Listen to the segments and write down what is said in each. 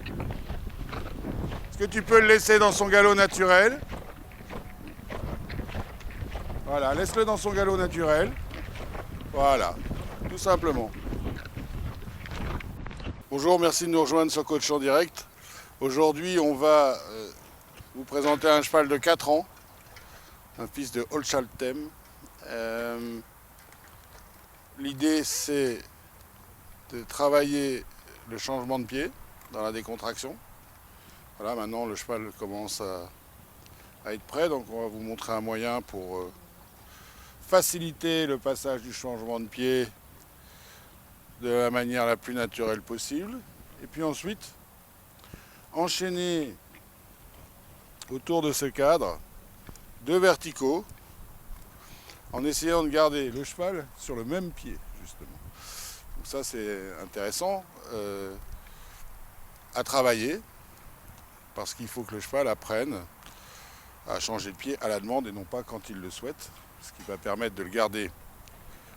Est-ce que tu peux le laisser dans son galop naturel? Voilà, laisse-le dans son galop naturel. Voilà, tout simplement. Bonjour, merci de nous rejoindre sur Coach en direct. Aujourd'hui, on va vous présenter un cheval de 4 ans, un fils de Holchaltem. L'idée, c'est de travailler le changement de pied dans la décontraction. Voilà, maintenant le cheval commence à être prêt, donc on va vous montrer un moyen pour faciliter le passage du changement de pied de la manière la plus naturelle possible. Et puis ensuite, enchaîner autour de ce cadre 2 verticaux en essayant de garder le cheval sur le même pied, justement. Donc ça, c'est intéressant à travailler parce qu'il faut que le cheval apprenne à changer de pied à la demande et non pas quand il le souhaite, ce qui va permettre de le garder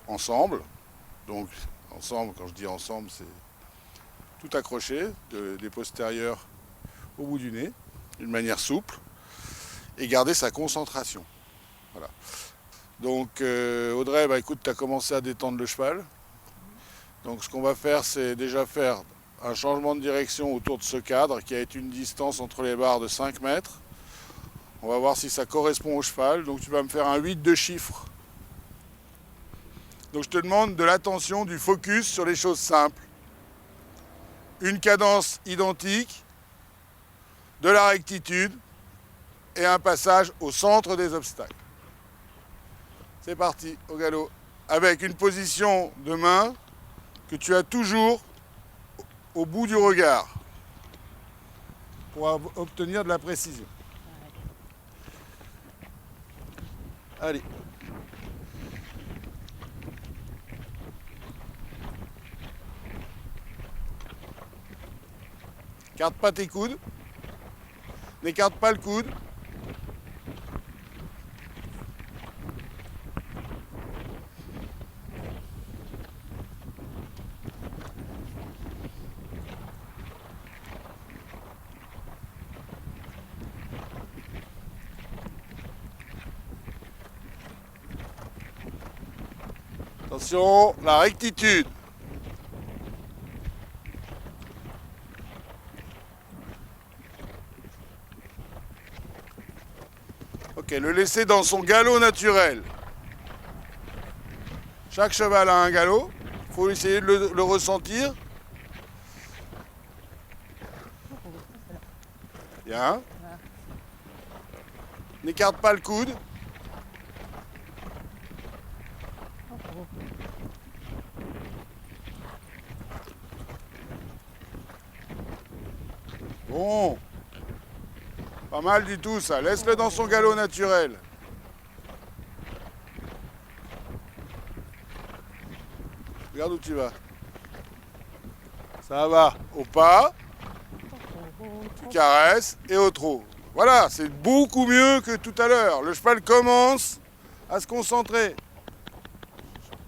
ensemble. Donc ensemble, quand je dis ensemble, c'est tout accroché, des postérieurs au bout du nez, d'une manière souple, et garder sa concentration. Voilà. Donc Audrey, écoute, tu as commencé à détendre le cheval. Donc ce qu'on va faire, c'est déjà faire un changement de direction autour de ce cadre qui a une distance entre les barres de 5 mètres. On va voir si ça correspond au cheval. Donc tu vas me faire un 8 de chiffres. Donc je te demande de l'attention, du focus sur les choses simples. Une cadence identique, de la rectitude et un passage au centre des obstacles. C'est parti, au galop. Avec une position de main que tu as toujours au bout du regard pour obtenir de la précision. Allez. N'écarte pas tes coudes. N'écarte pas le coude. Attention, la rectitude. Ok, le laisser dans son galop naturel. Chaque cheval a un galop. Il faut essayer de le ressentir. Bien. N'écarte pas le coude. Bon. Pas mal du tout ça. Laisse-le dans son galop naturel. Regarde où tu vas. Ça va au pas, tu caresses et au trot. Voilà, c'est beaucoup mieux que tout à l'heure. Le cheval commence à se concentrer.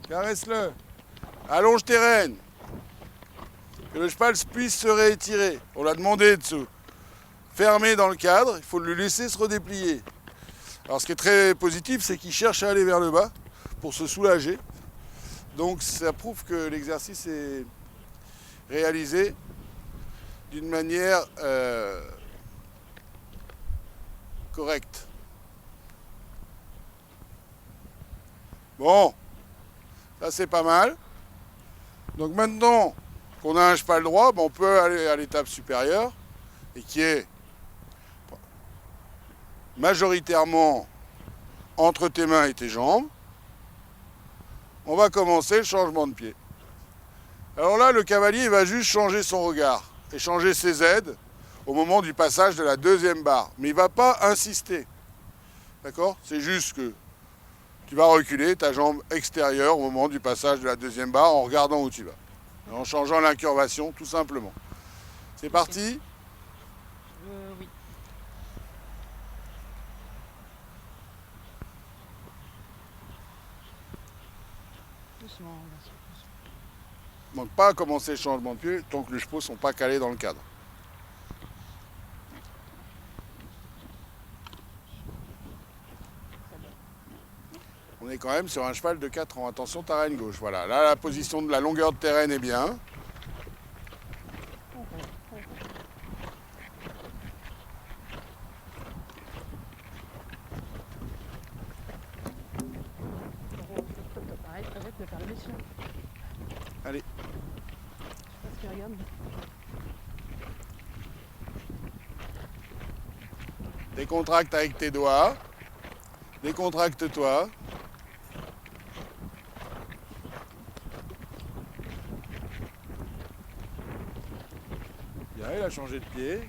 Caresse-le. Allonge tes rênes. Que le cheval puisse se réétirer. On l'a demandé de se fermer dans le cadre, il faut le laisser se redéplier. Alors ce qui est très positif, c'est qu'il cherche à aller vers le bas pour se soulager. Donc ça prouve que l'exercice est réalisé d'une manière correcte. Bon, ça c'est pas mal. Donc maintenant qu'on a un cheval droit, on peut aller à l'étape supérieure et qui est majoritairement entre tes mains et tes jambes. On va commencer le changement de pied. Alors là, le cavalier va juste changer son regard et changer ses aides au moment du passage de la 2e barre. Mais il ne va pas insister. D'accord? C'est juste que tu vas reculer ta jambe extérieure au moment du passage de la 2e barre en regardant où tu vas. En changeant l'incurvation, tout simplement. C'est parti? Oui. Doucement. Donc pas à commencer le changement de pied tant que les chevaux ne sont pas calés dans le cadre. On est quand même sur un cheval de 4 ans. Attention, t'arrêtes gauche. Voilà, là la position de la longueur de terrain est bien. Pareil, ça va te faire le méchant. Allez, Je sais pas ce qu'il regarde. décontracte avec tes doigts. Décontracte-toi. Bien, il a changé de pied.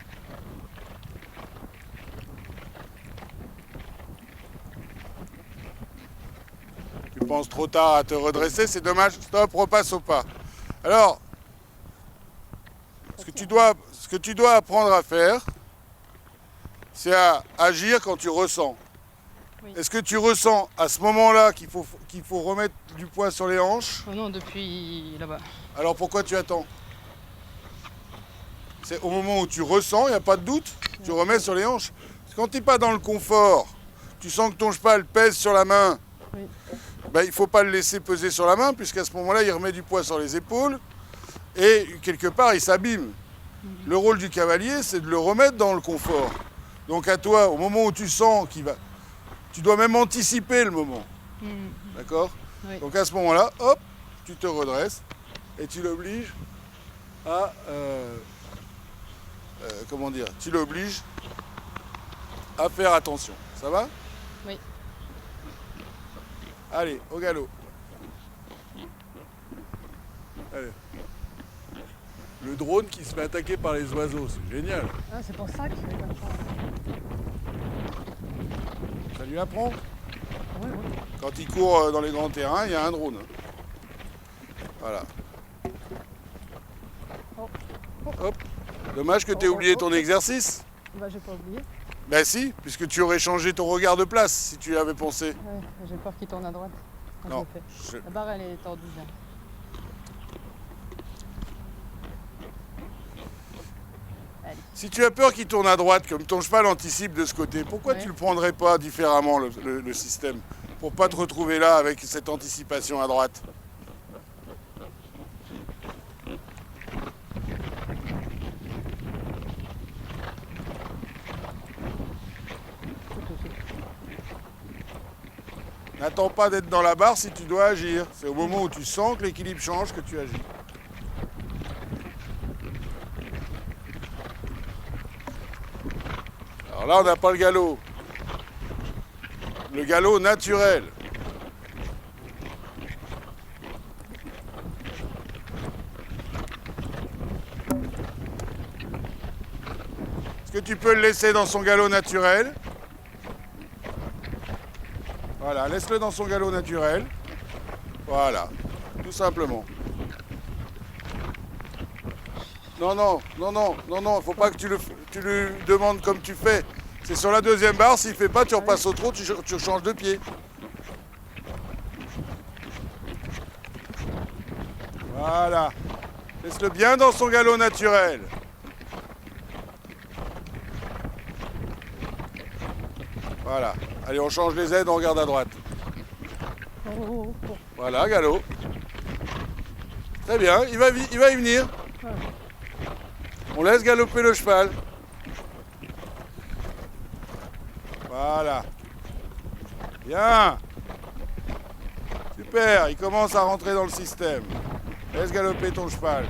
Tu penses trop tard à te redresser, c'est dommage. Stop, repasse au pas. Alors, ce que tu dois apprendre à faire, c'est à agir quand tu ressens. Oui. Est-ce que tu ressens à ce moment-là qu'il faut remettre du poids sur les hanches? Oh non, depuis là-bas. Alors pourquoi tu attends? C'est au moment où tu ressens, il n'y a pas de doute, tu remets sur les hanches. Parce que quand tu n'es pas dans le confort, tu sens que ton cheval pèse sur la main, Oui. ben, il ne faut pas le laisser peser sur la main, puisqu'à ce moment-là, il remet du poids sur les épaules, et quelque part, il s'abîme. Le rôle du cavalier, c'est de le remettre dans le confort. Donc à toi, au moment où tu sens qu'il va... Tu dois même anticiper le moment. D'accord? Oui. Donc à ce moment-là, hop, tu te redresses, et tu l'obliges à... comment dire? Tu l'obliges à faire attention. Ça va? Oui. Allez, au galop. Allez. Le drone qui se fait attaquer par les oiseaux, c'est génial. Ah, c'est pour ça qu'il est comme ça. Ça lui apprend. Oui, oui. Quand il court dans les grands terrains, il y a un drone. Voilà. Oh. Hop. Dommage que tu aies oublié ton exercice. Bah, j'ai pas oublié. Ben si, puisque tu aurais changé ton regard de place si tu y avais pensé. Ouais, j'ai peur qu'il tourne à droite. Quand Non. je le fais. La barre, elle est tordue là. Allez. Si tu as peur qu'il tourne à droite, comme ton cheval anticipe de ce côté, pourquoi Ouais. tu ne le prendrais pas différemment, le système, pour pas te retrouver là avec cette anticipation à droite? N'attends pas d'être dans la barre si tu dois agir. C'est au moment où tu sens que l'équilibre change que tu agis. Alors là, on n'a pas le galop. Le galop naturel. Est-ce que tu peux le laisser dans son galop naturel? Voilà, laisse-le dans son galop naturel. Voilà, tout simplement. Non, non, non, non, non, non, faut pas que tu lui demandes comme tu fais. C'est sur la deuxième barre, s'il fait pas, tu repasses au trot, tu changes de pied. Voilà. Laisse-le bien dans son galop naturel. Voilà. Allez, on change les aides, on regarde à droite. Oh. Voilà, galop. Très bien, il va y venir. Ouais. On laisse galoper le cheval. Voilà. Bien. Super, il commence à rentrer dans le système. Laisse galoper ton cheval.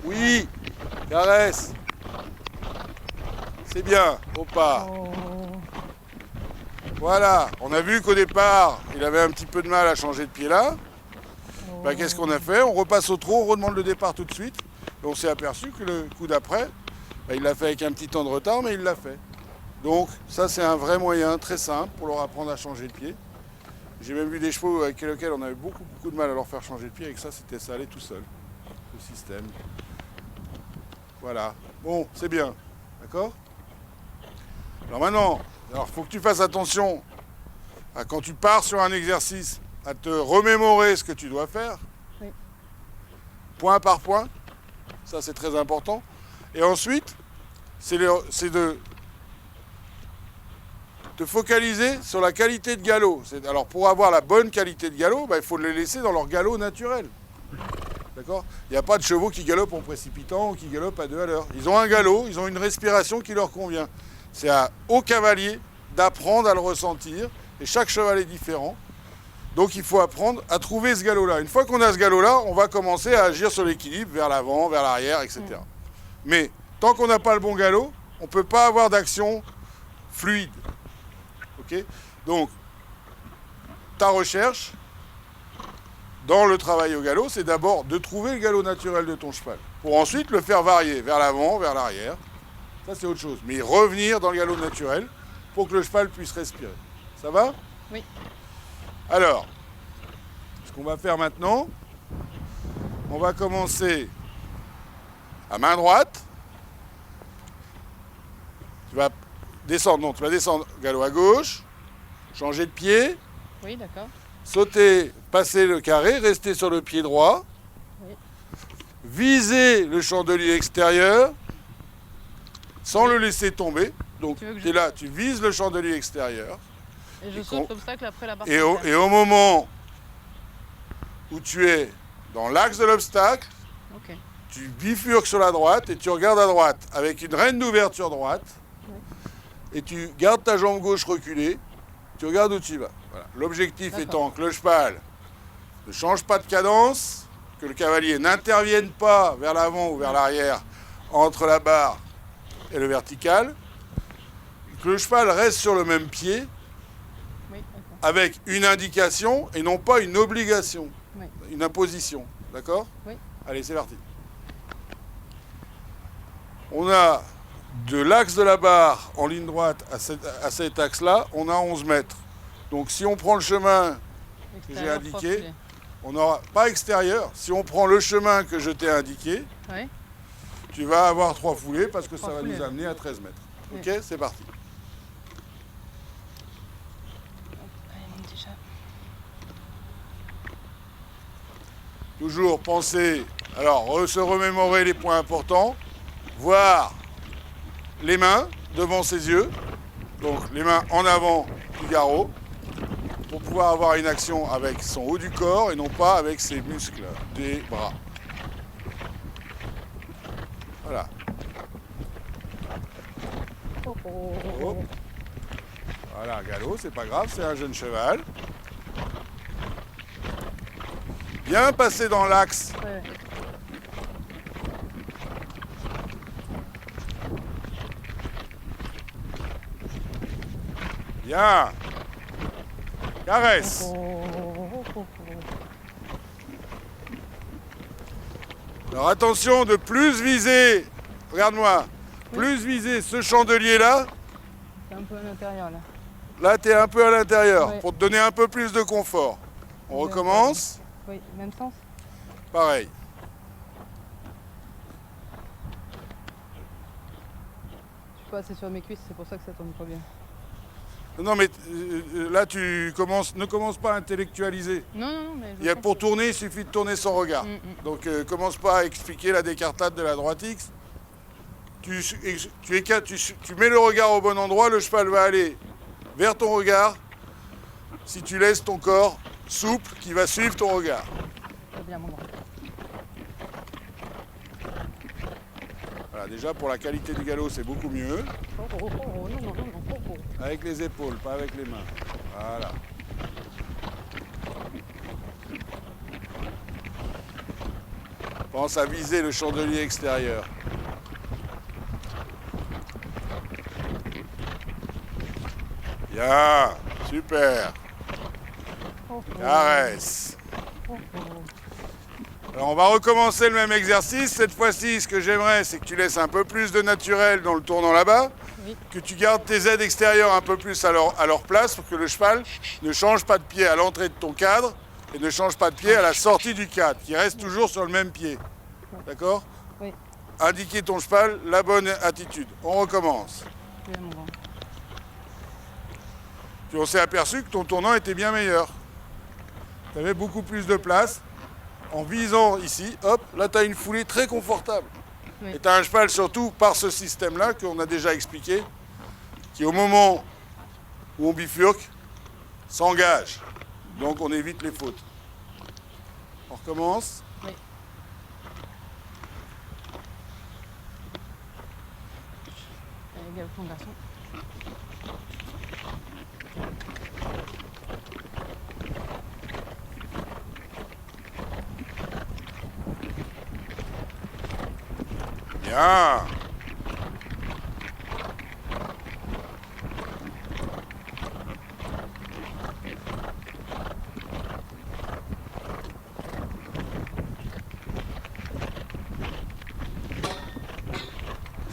Oui, caresse. C'est bien, au pas. Oh. Voilà, on a vu qu'au départ, il avait un petit peu de mal à changer de pied là. Bah, qu'est-ce qu'on a fait? On repasse au trot, on redemande le départ tout de suite. Et on s'est aperçu que le coup d'après, bah, il l'a fait avec un petit temps de retard, mais il l'a fait. Donc ça, c'est un vrai moyen très simple pour leur apprendre à changer de pied. J'ai même vu des chevaux avec lesquels on avait beaucoup de mal à leur faire changer de pied. Avec ça, ça allait tout seul, le système. Voilà. Bon, c'est bien. D'accord? Alors maintenant, faut que tu fasses attention à quand tu pars sur un exercice, à te remémorer ce que tu dois faire. Oui. Point par point. Ça, c'est très important. Et ensuite, c'est de te focaliser sur la qualité de galop. Alors pour avoir la bonne qualité de galop, il faut les laisser dans leur galop naturel. D'accord ? Il n'y a pas de chevaux qui galopent en précipitant ou qui galopent à 2 à l'heure. Ils ont un galop, ils ont une respiration qui leur convient. C'est au cavalier d'apprendre à le ressentir, et chaque cheval est différent. Donc il faut apprendre à trouver ce galop-là. Une fois qu'on a ce galop-là, on va commencer à agir sur l'équilibre, vers l'avant, vers l'arrière, etc. Mais tant qu'on n'a pas le bon galop, on ne peut pas avoir d'action fluide. Okay ? Donc, ta recherche dans le travail au galop, c'est d'abord de trouver le galop naturel de ton cheval, pour ensuite le faire varier vers l'avant, vers l'arrière. Ça, c'est autre chose. Mais revenir dans le galop naturel pour que le cheval puisse respirer. Ça va ? Oui. Alors, ce qu'on va faire maintenant, on va commencer à main droite. Tu vas descendre galop à gauche, changer de pied, Oui, d'accord. sauter, passer le carré, rester sur le pied droit, Oui. viser le chandelier extérieur sans le laisser tomber. Donc tu es là, tu vises le chandelier extérieur. Et je saute l'obstacle après la barre. Et au moment où tu es dans l'axe de l'obstacle, Ok. tu bifurques sur la droite et tu regardes à droite avec une reine d'ouverture droite. Et tu gardes ta jambe gauche reculée, tu regardes où tu vas. Voilà. L'objectif étant que le cheval ne change pas de cadence, que le cavalier n'intervienne pas vers l'avant ou vers l'arrière entre la barre et le vertical, que le cheval reste sur le même pied avec une indication et non pas une obligation, une imposition. D'accord ? Oui. Allez, c'est parti. On a de l'axe de la barre en ligne droite à cet axe-là, on a 11 mètres. Donc si on prend le chemin que j'ai indiqué, on n'aura pas extérieur. Si on prend le chemin que je t'ai indiqué, tu vas avoir 3 foulées parce que ça va nous amener à 13 mètres. Ok, c'est parti. Toujours penser, alors se remémorer les points importants, voir les mains devant ses yeux, donc les mains en avant du garrot, pour pouvoir avoir une action avec son haut du corps et non pas avec ses muscles des bras. Voilà. Oh. Voilà, galop, c'est pas grave, c'est un jeune cheval. Bien passer dans l'axe. Bien. Caresse. Alors attention de plus viser, regarde-moi, plus viser ce chandelier-là. C'est un peu à l'intérieur là. Là, tu es un peu à l'intérieur pour te donner un peu plus de confort. On recommence. Oui, même sens. Pareil. Je suis pas assez sur mes cuisses, c'est pour ça que ça tourne pas bien. Non, mais là, ne commence pas à intellectualiser. Non, mais... Pour tourner, il suffit de tourner son regard. Donc, commence pas à expliquer la décartade de la droite X. Tu mets le regard au bon endroit, le cheval va aller vers ton regard. Si tu laisses ton corps souple, qui va suivre ton regard. Très bien, mon grand. Voilà, déjà, pour la qualité du galop, c'est beaucoup mieux. Non. Avec les épaules, pas avec les mains. Voilà. Pense à viser le chandelier extérieur. Bien, super. Caresse. Alors on va recommencer le même exercice. Cette fois-ci, ce que j'aimerais, c'est que tu laisses un peu plus de naturel dans le tournant là-bas. Que tu gardes tes aides extérieures un peu plus à leur place pour que le cheval ne change pas de pied à l'entrée de ton cadre et ne change pas de pied à la sortie du cadre, qui reste toujours sur le même pied. D'accord ? Oui. Indiquer ton cheval la bonne attitude. On recommence. Bien, mon grand. Puis on s'est aperçu que ton tournant était bien meilleur. Tu avais beaucoup plus de place. En visant ici, hop, là tu as une foulée très confortable. Oui. Et tu as un cheval surtout par ce système-là qu'on a déjà expliqué, qui au moment où on bifurque s'engage. Donc on évite les fautes. On recommence. Oui. Allez, galop, mon garçon. Bien.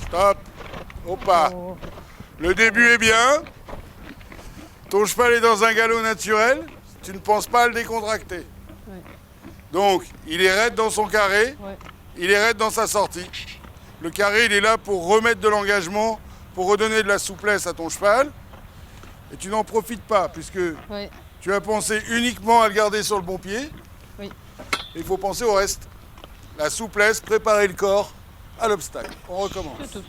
Stop. Opa. Oh. Le début est bien. Ton cheval est dans un galop naturel. Tu ne penses pas à le décontracter. Ouais. Donc, il est raide dans son carré. Ouais. Il est raide dans sa sortie. Le carré, il est là pour remettre de l'engagement, pour redonner de la souplesse à ton cheval. Et tu n'en profites pas, puisque Ouais. tu as pensé uniquement à le garder sur le bon pied. Oui. Et il faut penser au reste. La souplesse, préparer le corps à l'obstacle. On recommence. Tout.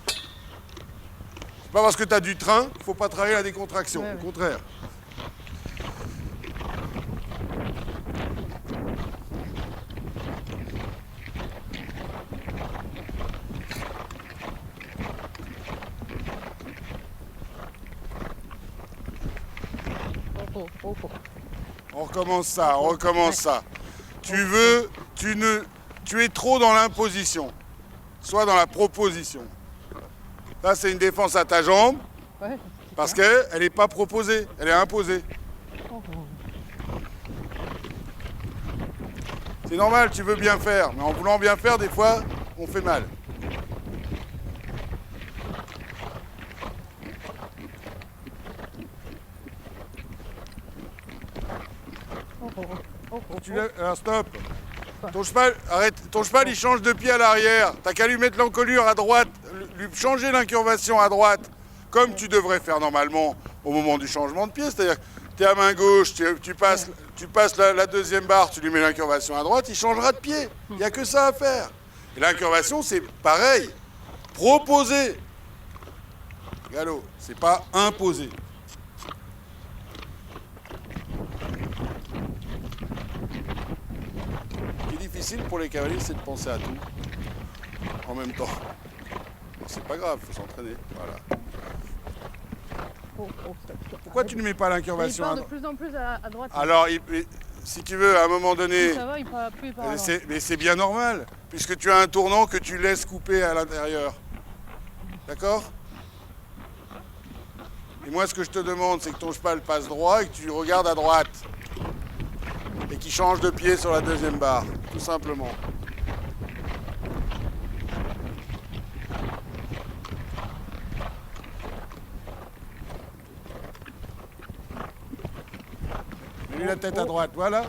C'est pas parce que tu as du train qu'il ne faut pas travailler la décontraction. Ouais, Au ouais. contraire. Oh. On recommence ça, on recommence ça. Tu es trop dans l'imposition. Sois dans la proposition. Ça, c'est une défense à ta jambe, Ouais. parce qu'elle n'est pas proposée, elle est imposée. Oh. C'est normal, tu veux bien faire, mais en voulant bien faire, des fois, on fait mal. Alors stop. Ton cheval, arrête. Ton cheval, il change de pied à l'arrière. T'as qu'à lui mettre l'encolure à droite, lui changer l'incurvation à droite, comme tu devrais faire normalement au moment du changement de pied. C'est-à-dire que tu es à main gauche, tu passes la deuxième barre, tu lui mets l'incurvation à droite, il changera de pied. Il n'y a que ça à faire. Et l'incurvation, c'est pareil. Proposer. Galop, c'est pas imposer. Ce qui est difficile pour les cavaliers, c'est de penser à tout en même temps. Donc c'est pas grave, il faut s'entraîner. Voilà. Stop. Pourquoi tu ne mets pas Il l'incurvation part à de droite? plus en plus à droite. Alors, si tu veux, à un moment donné, Ça va, il part plus, il part à droite. mais c'est bien normal, puisque tu as un tournant que tu laisses couper à l'intérieur. D'accord? Et moi, ce que je te demande, c'est que ton cheval passe droit et que tu regardes à droite. Et qu'il change de pied sur la deuxième barre, tout simplement. Mets-lui la tête à droite, voilà.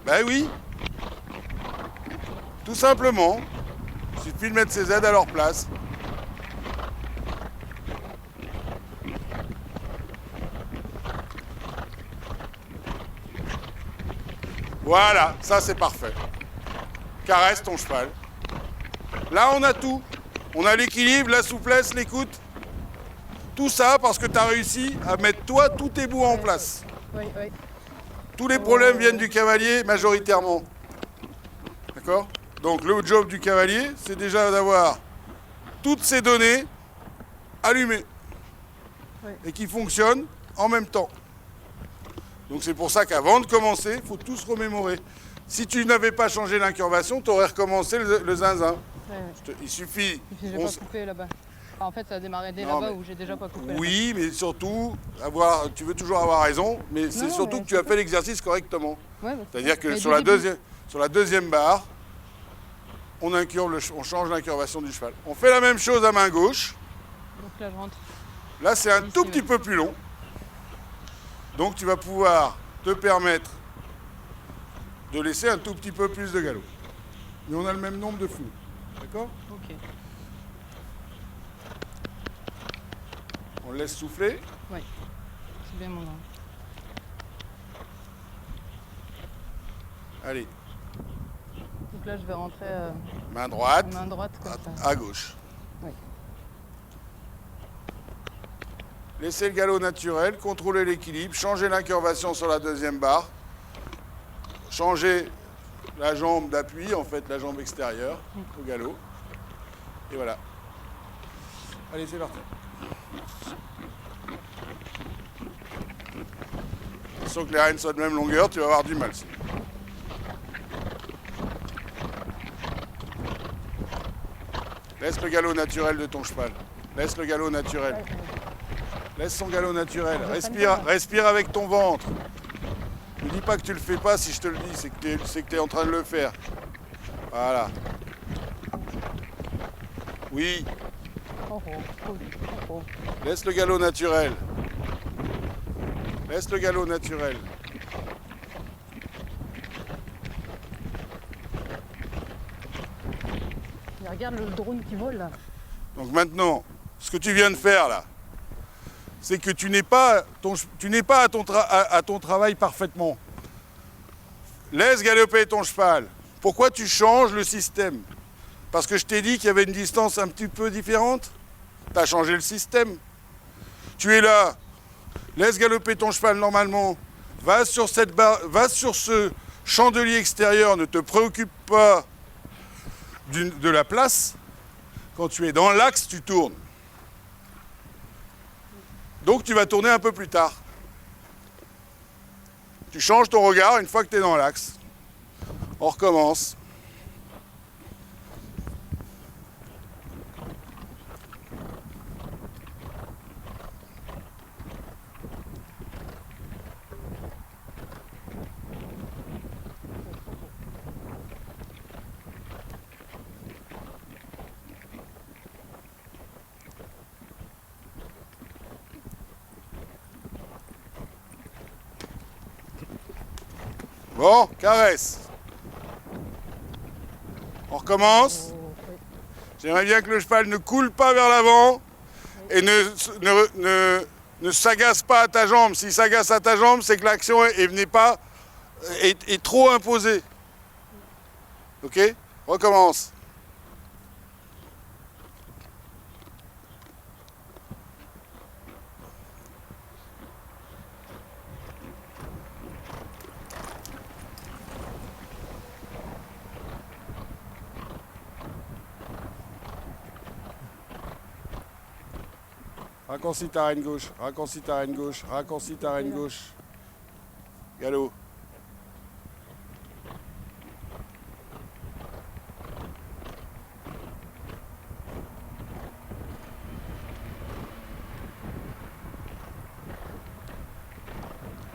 Ben oui. Tout simplement. Il suffit de mettre ses aides à leur place. Voilà, ça c'est parfait. Caresse ton cheval. Là, on a tout. On a l'équilibre, la souplesse, l'écoute. Tout ça parce que tu as réussi à mettre toi tous tes bouts en place. Oui. Tous les problèmes viennent du cavalier majoritairement. D'accord? Donc le job du cavalier, c'est déjà d'avoir toutes ces données allumées et qui fonctionnent en même temps. Donc c'est pour ça qu'avant de commencer, il faut tout se remémorer. Si tu n'avais pas changé l'incurvation, tu aurais recommencé le zinzin. Il suffit... J'ai pas coupé là-bas. Enfin, en fait, ça a démarré dès Non, là-bas mais- où j'ai déjà pas coupé. Oui, mais surtout, tu veux toujours avoir raison, mais c'est Non, surtout mais que tu as fait l'exercice correctement. Ouais, C'est-à-dire que mais sur du la, début. sur la deuxième barre, on change l'incurvation du cheval. On fait la même chose à main gauche. Donc là, je rentre. Là, c'est un Ici, tout ouais. petit peu plus long. Donc, tu vas pouvoir te permettre de laisser un tout petit peu plus de galop. Mais on a le même nombre de flous. D'accord? Ok. On le laisse souffler. Ouais. C'est bien mon nom. Allez, Donc là, je vais rentrer main droite, main droite comme ça. à gauche. Ouais. Laissez le galop naturel, contrôlez l'équilibre, changez l'incurvation sur la deuxième barre, changez la jambe d'appui, en fait la jambe extérieure au galop. Et voilà. Allez, c'est parti. Sauf que les rênes soient de même longueur, tu vas avoir du mal. Laisse le galop naturel de ton cheval. Laisse le galop naturel. Laisse son galop naturel. Respire avec ton ventre. Ne dis pas que tu le fais pas, si je te le dis, c'est que tu es en train de le faire. Voilà. Oui. Laisse le galop naturel. Laisse le galop naturel. Et regarde le drone qui vole là. Donc maintenant, ce que tu viens de faire là, c'est que tu n'es pas à ton travail parfaitement. Laisse galoper ton cheval. Pourquoi tu changes le système? Parce que je t'ai dit qu'il y avait une distance un petit peu différente. Tu as changé le système. Tu es là, laisse galoper ton cheval normalement. Va sur cette barre, va sur ce chandelier extérieur, ne te préoccupe pas de la place. Quand tu es dans l'axe, tu tournes. Donc tu vas tourner un peu plus tard. Tu changes ton regard une fois que tu es dans l'axe. On recommence. Bon, caresse. On recommence. J'aimerais bien que le cheval ne coule pas vers l'avant et ne s'agace pas à ta jambe. S'il s'agace à ta jambe, c'est que l'action est trop imposée. Ok? Recommence. Raccourcis ta reine gauche, raccourcis ta reine gauche, raccourcis ta reine gauche. Galop.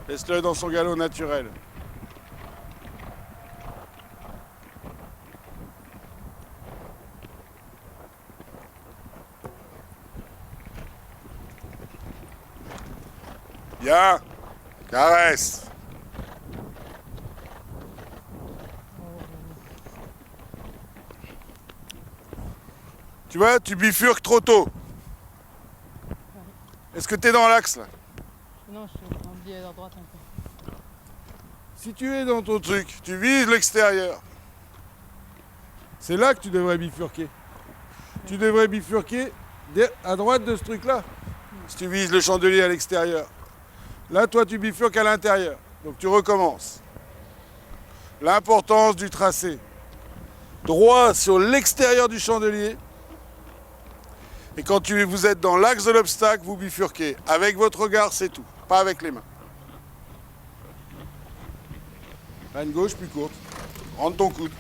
Laisse-le dans son galop naturel. Bien, caresse. Tu vois, tu bifurques trop tôt. Est-ce que tu es dans l'axe là? Non, je suis en biais à droite un peu. Si tu es dans ton truc, tu vises l'extérieur. C'est là que tu devrais bifurquer. Tu devrais bifurquer à droite de ce truc-là. Si tu vises le chandelier à l'extérieur. Là, toi, tu bifurques à l'intérieur. Donc, tu recommences. L'importance du tracé. Droit sur l'extérieur du chandelier. Et quand vous êtes dans l'axe de l'obstacle, vous bifurquez. Avec votre regard, c'est tout. Pas avec les mains. Reine gauche plus courte. Rentre ton coude.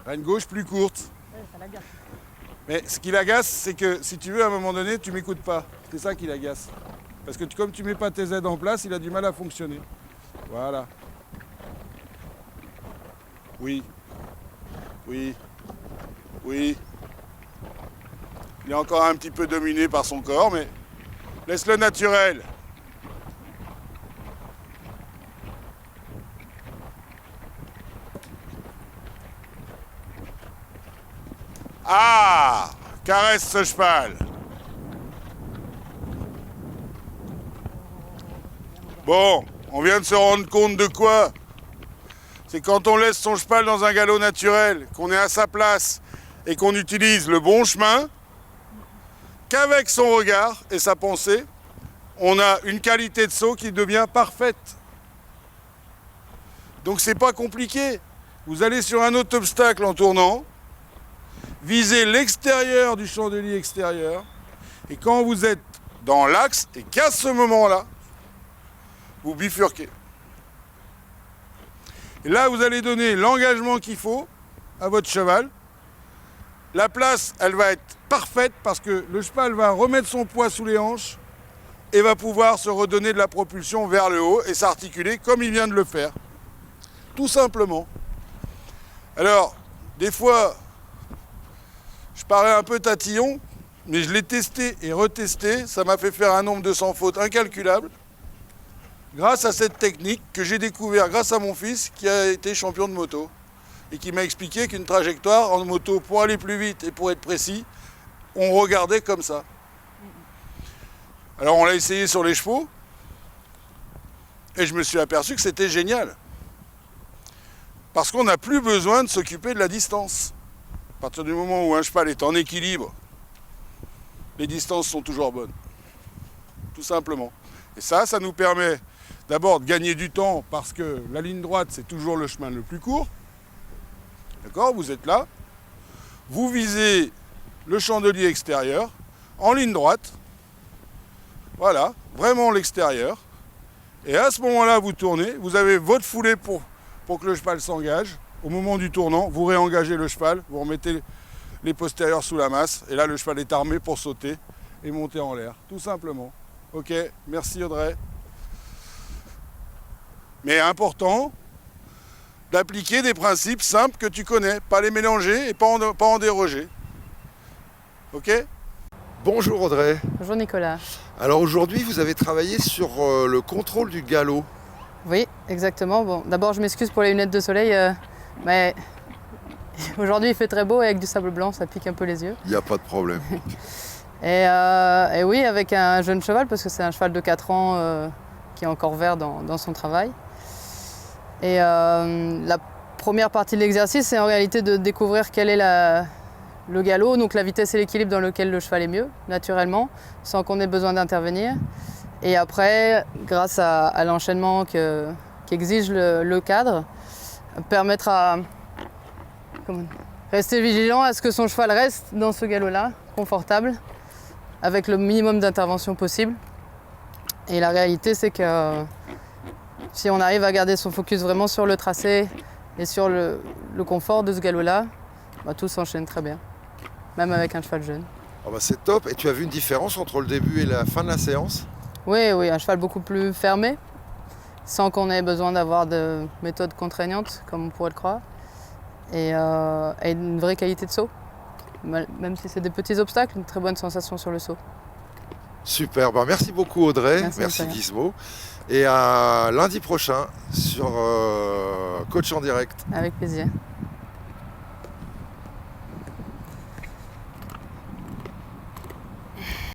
Reine gauche plus courte. Ouais, ça l'agace. Mais ce qui l'agace, c'est que si tu veux, à un moment donné, tu m'écoutes pas. C'est ça qui l'agace. Parce que comme tu mets pas tes aides en place, il a du mal à fonctionner. Voilà. Oui. Oui. Oui. Il est encore un petit peu dominé par son corps, mais laisse-le naturel. Ah! Caresse ce cheval. Bon, on vient de se rendre compte de quoi? C'est quand on laisse son cheval dans un galop naturel, qu'on est à sa place, et qu'on utilise le bon chemin, qu'avec son regard et sa pensée, on a une qualité de saut qui devient parfaite. Donc c'est pas compliqué. Vous allez sur un autre obstacle en tournant, visez l'extérieur du chandelier extérieur, et quand vous êtes dans l'axe, et qu'à ce moment-là, vous bifurquez. Et là, vous allez donner l'engagement qu'il faut à votre cheval. La place, elle va être parfaite parce que le cheval va remettre son poids sous les hanches et va pouvoir se redonner de la propulsion vers le haut et s'articuler comme il vient de le faire. Tout simplement. Alors, des fois, je parais un peu tatillon, mais je l'ai testé et retesté. Ça m'a fait faire un nombre de sans fautes incalculable. Grâce à cette technique que j'ai découvert grâce à mon fils qui a été champion de moto et qui m'a expliqué qu'une trajectoire en moto, pour aller plus vite et pour être précis, on regardait comme ça. Alors on l'a essayé sur les chevaux et je me suis aperçu que c'était génial. Parce qu'on n'a plus besoin de s'occuper de la distance. À partir du moment où un cheval est en équilibre, les distances sont toujours bonnes. Tout simplement. Et ça nous permet d'abord de gagner du temps parce que la ligne droite, c'est toujours le chemin le plus court. D'accord? Vous êtes là. Vous visez le chandelier extérieur en ligne droite. Voilà, vraiment l'extérieur. Et à ce moment-là, vous tournez. Vous avez votre foulée pour que le cheval s'engage. Au moment du tournant, vous réengagez le cheval. Vous remettez les postérieurs sous la masse. Et là, le cheval est armé pour sauter et monter en l'air. Tout simplement. Ok, merci Audrey. Mais important d'appliquer des principes simples que tu connais, pas les mélanger et pas en déroger. Ok? Bonjour Audrey. Bonjour Nicolas. Alors aujourd'hui, vous avez travaillé sur le contrôle du galop. Oui, exactement. Bon, d'abord, je m'excuse pour les lunettes de soleil, mais aujourd'hui il fait très beau et avec du sable blanc, ça pique un peu les yeux. Il n'y a pas de problème. Et oui, avec un jeune cheval, parce que c'est un cheval de 4 ans qui est encore vert dans son travail. Et la première partie de l'exercice, c'est en réalité de découvrir quel est le galop, donc la vitesse et l'équilibre dans lequel le cheval est mieux, naturellement, sans qu'on ait besoin d'intervenir. Et après, grâce à l'enchaînement qu'exige le cadre, permettre à rester vigilant à ce que son cheval reste dans ce galop-là, confortable, avec le minimum d'intervention possible. Et la réalité, c'est que si on arrive à garder son focus vraiment sur le tracé et sur le confort de ce galop-là, tout s'enchaîne très bien, même avec un cheval jeune. Oh bah c'est top. Et tu as vu une différence entre le début et la fin de la séance? Oui, un cheval beaucoup plus fermé, sans qu'on ait besoin d'avoir de méthodes contraignantes, comme on pourrait le croire, et une vraie qualité de saut. Même si c'est des petits obstacles, une très bonne sensation sur le saut. Super, merci beaucoup Audrey, merci Gizmo. Et à lundi prochain sur Coach en direct. Avec plaisir.